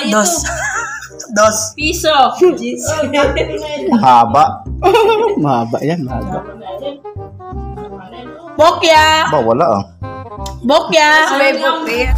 Dos. Dos. Piso. Mahaba. Mahaba yan, mahaba. Bokya. Ba, wala ah. Bokya. May bokya.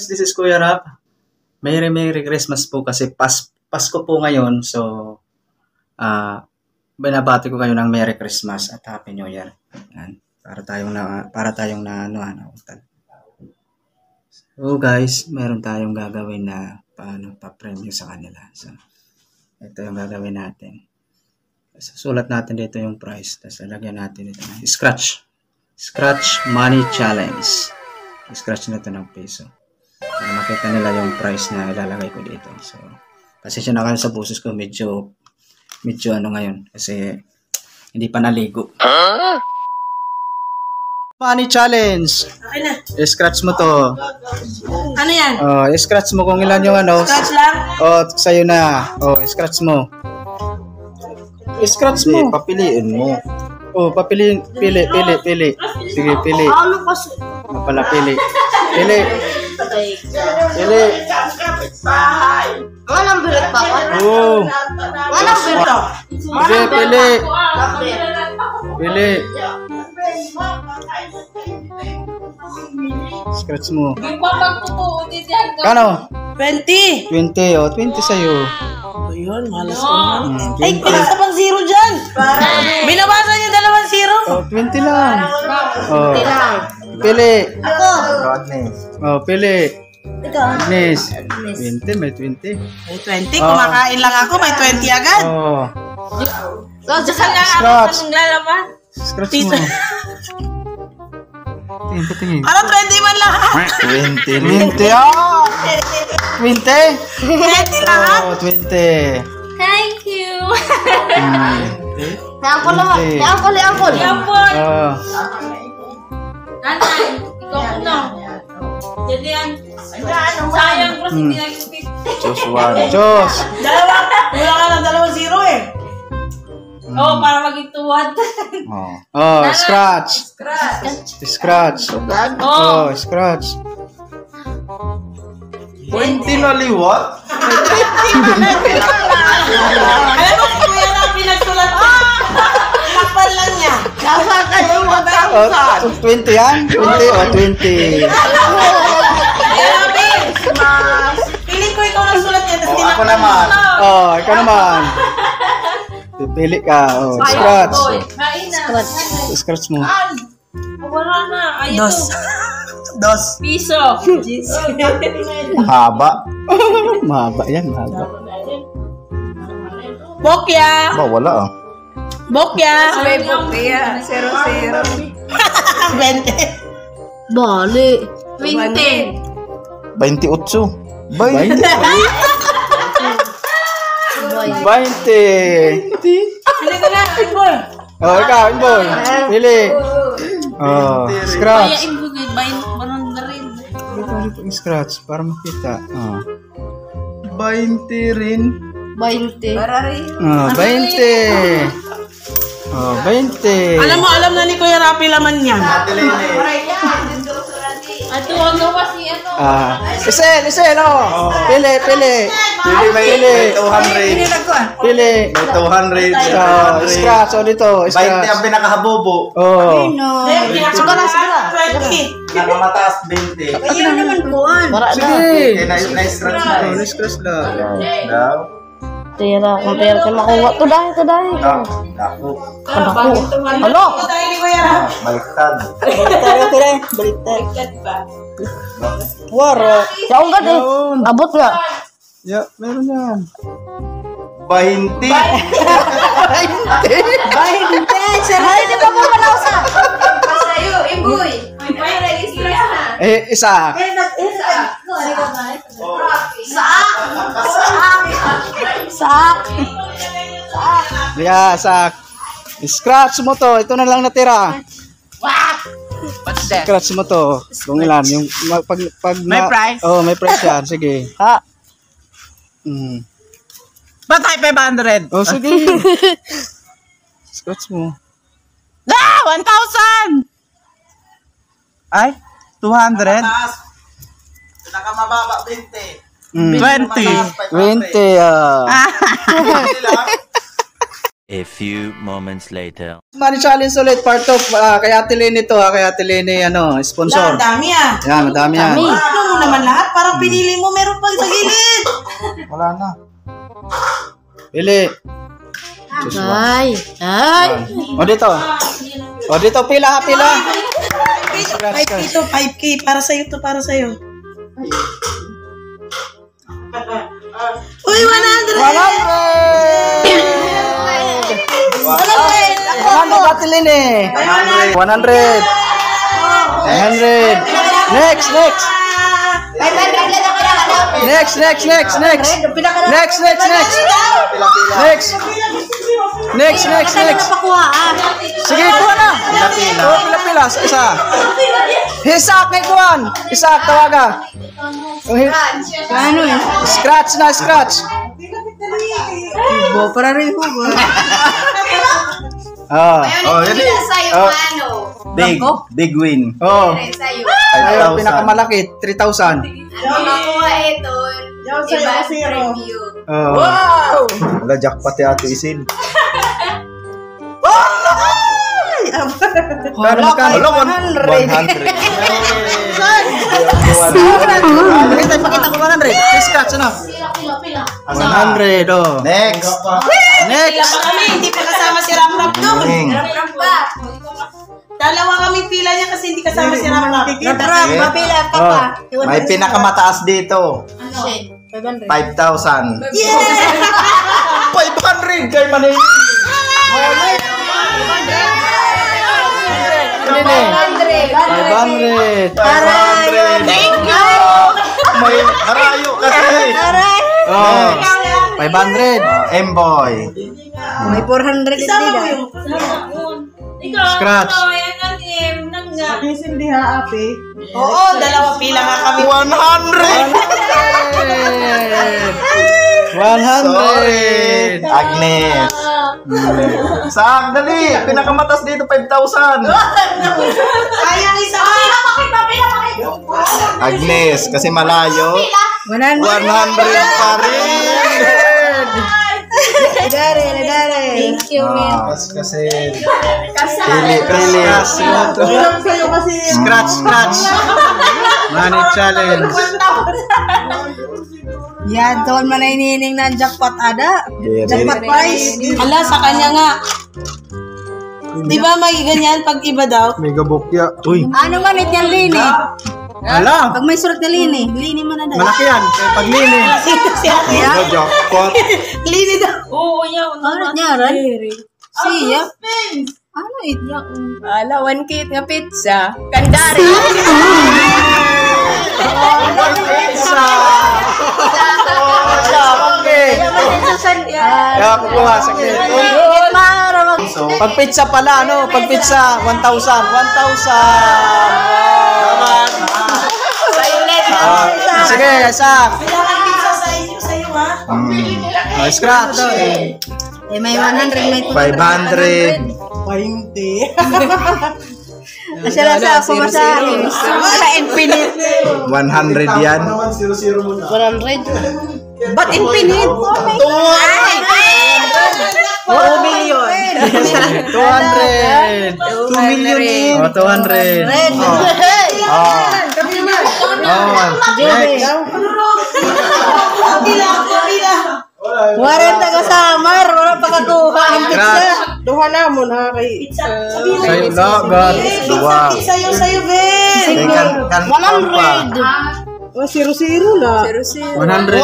This is Kuya Rap. Merry Christmas po kasi Pasko po ngayon. So, binabati ko kayo ng Merry Christmas at Happy New Year. Yan. Para tayong na So guys, meron tayong gagawin na pa-premyo sa kanila. So, ito yung gagawin natin. Sulat natin dito yung price. Tapos lalagyan natin ito ng Scratch Money Challenge. Scratch na ito ng peso. Para makita nila yung price na ilalagay ko dito. So, pasensya na kayo sa boses ko. Medyo ano ngayon. Kasi hindi pa naligo. Money Challenge! Okay na. I-scratch mo to. Ano yan? I-scratch mo kung ilan yung ano. Scratch lang? Sa'yo na. I-scratch mo. I-scratch mo. Papiliin mo. Papiliin. Pili. Sige, pili. Ano kasi? Pala, pili. Pili. Walang birit pa ako. Walang birit. Sige, pili. Pili. Scratch mo. Kano? 20. 20. 20 sa'yo. Ayun, malas ko naman. Ay, pinasa pang zero dyan. Binabasa niyo 2 0. 20 lang. 20 lang. Pili. Ako. Pili. Ikaw. Agnes. 20, may 20. May 20. Kumakain lang ako, may 20 agad. So, saan lang ako Scratch. lalaman? Scratch mo. Tingin. Ano 20 man lahat? 20. 20 20 lahat? 20. Thank you. Angkol. Nanay, ikaw na. Jadi yan. Sayang ko hindi nag-50. Diyos. Wala ka ng 2-0 eh. Para maging tuwad. Scratch. Scratch. Scratch. 20 na liwat? Alam mo kung yan ang pinagsulat ko. Kapal lang niya. Kapal ka yung 20 yan? 20. Piling ko ikaw nagsulat niya. Ako naman. Ikaw naman. Pipili ka. Scratch. Scratch mo. Wala na. Ayun. Dos. Piso. Mahaba. Mahaba yan, mahaba. Bokya. Ba, wala ah. Bokya. May bokya. 0-0. 20. Bali. 20. 28. 20. Pili ko na. Inboy. Ikaw, Inboy. Pili. Scratch. Kaya Inboy, banon na rin. Dito scratch para makita. 20 rin. 20. Para rin. 20. 20. Alam na ni Kuya Rapi laman yan. Ato, ang gawa si ano. Isel, Pili. May 200. Pili. May 200. Scratch, dito. 20 ang pinakahabobo. Sigura. 20. Nakamataas 20. Ayun naman kuhan. Sige. Na-scratch na. Na-scratch lang. Daw. Tira, kung pera ka makuha. Tudahin. Naku. Ano? Baliktad. Baliktad pa. Wara. Yaong gad eh. Abot nga. Meron yan. 20. isa. Sak. Yeah, sak. Scratch mo to. Ito na lang natira. What's that? Scratch mo to. Kung ilan. Yung, pag May price? Oh, may price yan. Sige. Ha. Ba't tayo 500? Oh, sige. Scratch mo. 1,000! Ay, 200? Pinakamababa, 20. 20. 20. A few moments later. Money challenge ulit. Part of kay Ate Lene ito. Kay Ate Lene, sponsor. Ang dami ah. Yan, madami yan. Ano mo naman lahat? Parang pinili mo, meron pang sa gilid. Wala na. Pili. Ay. Ay. O dito. O dito, pila. 5K to, 5K. Para sa'yo to, para sa'yo. Uy, 100! 100 Ate Lene. 100. 100. Next. Next. Pakuha ah. Sige, kuha na. Pila. Isa. Hisak ngay kuhan. Isak, tawaga. Ano eh? Scratch. Ibo, para rin ko ba? Oh, yun eh. Big win. Oh. 5,000. Ayun, pinakamalaki, 3,000. Oh. Wow! Wala, jackpot yung Ate Isil. Magkano? 100. Pakita ko 100. Scratch, ano? 100, oh. Next. Kami, hindi pa kasama si Ramram doon. Ning. Dalawa kaming pila niya kasi hindi kasama si Ramram. Mapila ka Oh. pa. May pinakamataas dito. 5,000. Yes! 500 kay Manay. 500. 500. Thank you! May harayo kasi. Oh. 500. M-boy. May 400 din ah. Scratch. Oo, dalawa pila nga kami. 100. 100. Agnes. Sak, dali. Pinakamatas dito, 5,000. Sayang isa. Agnes, kasi malayo. 100. 100 pa rin. Thank you, man. Kasi pili. Scratch. Money challenge. Yan, doon man ay hinihiling ng jackpot ada. Jackpot prize. Ala, sa kanya nga. Di ba magiganyan pag iba daw? Mega bukya. Uy. Ano man ito yung lini? Hala. Pag may surat na lini, lini mo na daw. Malaki yan. Pag lini. Mega jackpot. Lini daw. Ano niya, Ran? Siya? Ano ito? Ala, 1K nga pizza. Kandari. Kaya kukuha. Sige. Pag pizza pala, Pag pizza, 1,000. 1,000. Sige, Sak. Kailangan pizza sa inyo, sa'yo ha? Scratch. May 100, may 500. 20. Nasya sa ako masahin. Wala infinite. 100 yan. 100. Ba't infinite? 2 million. 200. 2 million. Oh, 200. Next. Kabila. 40 ka samar, wala pa kakuha ang pizza. Scratch. Duha na mo na kay pizza. Sa'yo na, God. Dua. Sa'yo, Ben. Kan 100. Oh, 0-0 na. 100. 100.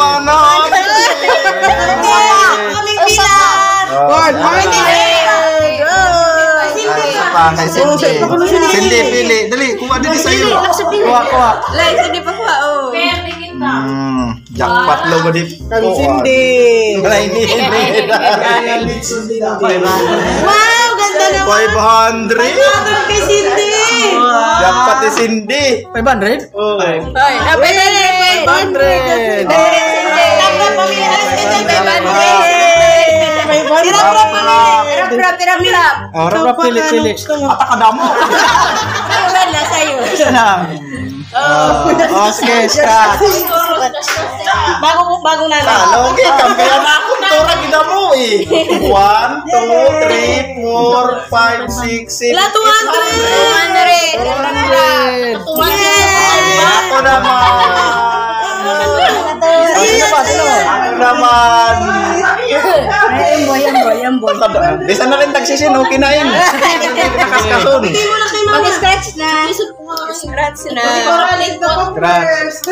Kaming pila. Oh, Ay, isa pa. kay Cindy. Cindy, pili. Dali, kuha din sa'yo. Kuha. Like, hindi pa kuha, oh. Jackpot logo di. Kay Cindy. Malay ni. Wow, ganda naman. 500. Kay Cindy. Jackpot ni Cindy. 500? Oh. Ay, 500. 500. Hirap. Oh, rap pili. Ata ka damo. Sa'yo. Oh, sige, scratch. Bago na lang. Talo, okay, kampiyan na ako. Tura, gina mo eh. 1, 2, 3, 4, 5, 6, 7, 200. 800. Ako naman. Ako naman. Yan boy. Bisa na rin tagsisin, okay na yun. Nakaskasun. Mag-scratch na. Scratch na. Scratch.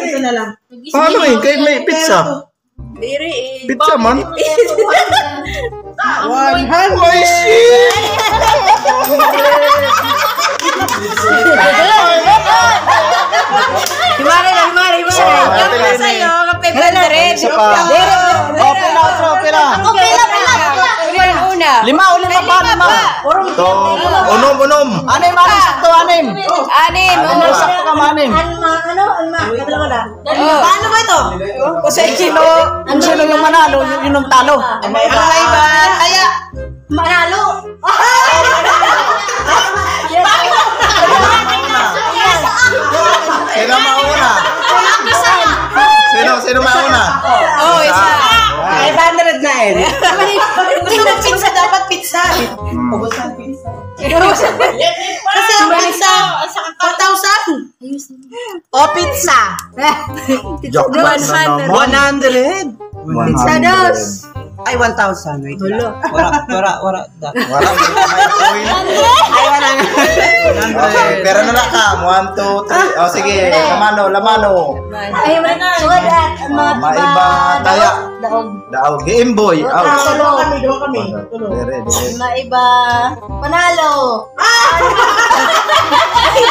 Ito na lang. Paano eh? Kaya may pizza. Diri. Pizza man. 100. Ay, shit! Himari. Yung pa sa'yo, ng 500. Isa pa. Oh, pila. Ako, pila. Una. 5 pa. Ito. Unom. Anim, sakto, anim. Anim. Sakto ka, anim. Paano ba ito? Kasi sino yung manalo, yun yung talo. Ang iba. Kaya. Manalo. Sino mauna? Sino mauna? Oh, isa. 500 na eh. Gusto ng pizza, dapat pizza. Kasi ang pizza, 4,000. O pizza. Joke na naman. 100. Pizza dos. Ay, 1,000. Wait lang. Wala. Wala may coin. Okay, pero na lang ka. 1, 2, 3. Oh, sige. Lamano. Ay, sugat. Maiba. Taya. Daog. Game Boy. Out. Doon kami. Dire. Maiba. Manalo.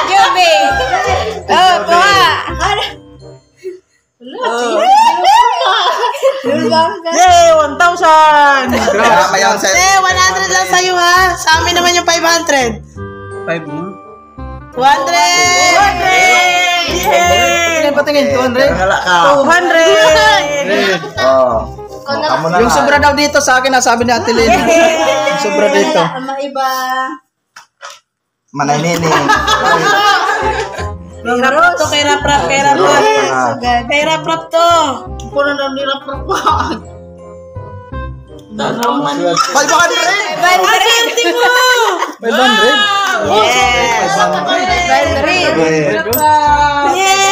Jobe. Oh, kuha. Yay, 1,000. May on set. 100 lang sa'yo ha. Sa amin naman yung 500. 200. Yay! Patingin, 200. Nangala ka. 200. Oh. Kamu na Yung sobra daw dito sa akin, nasabi ni Ate Lynn. Yung sobra dito. Maiba. Manay nini. Kay Rap to, kay Rap. Kay Rap to. Puno na ni Rap pa. 500. 500 mo. 500? Yes. 500.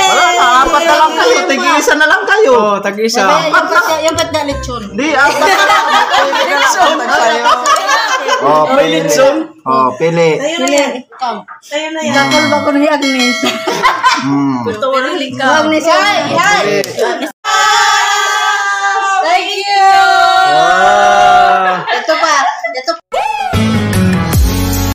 Wala na, apat na lang kayo. Tig-isa na lang kayo. Oo, tag-isa. Yung ba't na lechon? Di, apat na lang. Oh, pili. Oh, pili. Tayo na yan. Tayo na yan. Kakal ba ko ni Agnes? Gusto mo rin ka. Agnes, yan. Thank you. Wow.